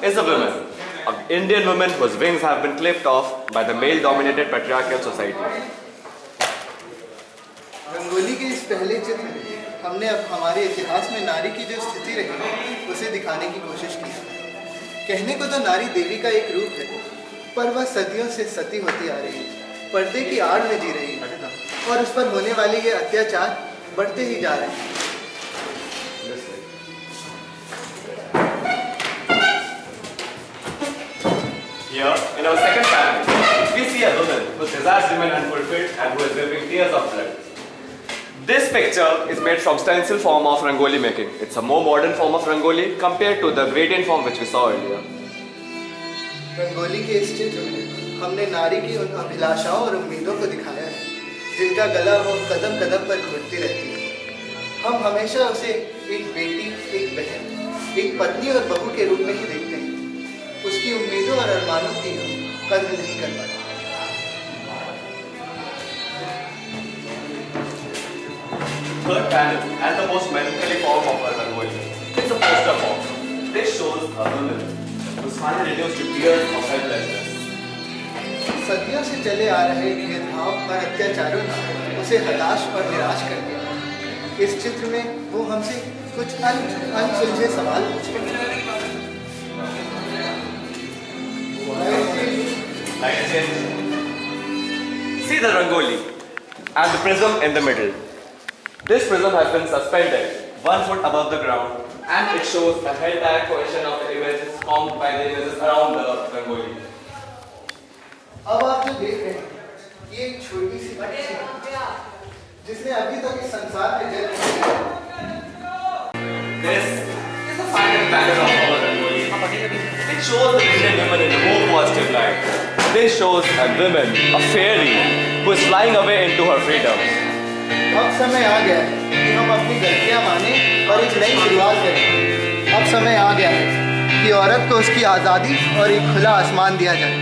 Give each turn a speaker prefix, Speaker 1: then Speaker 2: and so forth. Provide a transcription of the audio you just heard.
Speaker 1: is a woman. An Indian woman whose wings have been clipped off by the male-dominated patriarchal society.
Speaker 2: Rangoli के इस पहले चित्र में हमने अब हमारे इतिहास में नारी की जो स्थिति रही उसे दिखाने की कोशिश की। कहने को तो नारी देवी का एक रूप है, पर वह सदियों से सती होती आ रही है, पर्दे की आड़ में जी रही है और उस पर होने वाले ये अत्याचार बढ़ते ही जा रहे हैं।
Speaker 1: Here, in our second panel, we see a woman whose desires remain unfulfilled and who is weeping tears of blood. This picture is made from stencil form of rangoli making. It's a more modern form of rangoli compared to the gradient form which we saw earlier.
Speaker 2: Rangoli के इस चित्र में हमने नारी की उन अभिलाषाओं और उम्मीदों को दिखाया है जिनका गला वो कदम कदम पर घुटती रहती है। हम हमेशा उसे एक बेटी, एक बहन, एक पत्नी और बहू के रूप में ही देखते हैं। उसकी उम्मीदों और अरमानों की हम कद्र नहीं कर पाते।
Speaker 1: Third panel and the most melancholy form of our rangoli. It's a poster form. This shows a woman who's finally reduced to tears of helplessness.
Speaker 2: सदियों से चले आ रहे भेदभाव और अत्याचारों ने उसे हताश और निराश कर दिया। इस चित्र में वो हमसे कुछ अनसुलझे सवाल पूछते हैं।
Speaker 1: See the rangoli and the prism in the middle. This prism has been suspended 1 foot above the ground and it shows a held-back cohesion of the images formed by the images around the rangoli.
Speaker 2: अब आप जो देख रहे हैं ये एक छोटी सी बच्ची है जिसने अभी तक इस संसार में जन्म नहीं लिया।
Speaker 1: This is the final panel of our rangoli. It shows the Indian woman in a more positive light. This shows a woman, a fairy, who is flying away into her freedom.
Speaker 2: अब समय आ गया है कि हम अपनी गलतियां मानें और एक नई शुरुआत करें। अब समय आ गया है कि औरत को उसकी आज़ादी और एक खुला आसमान दिया जाए।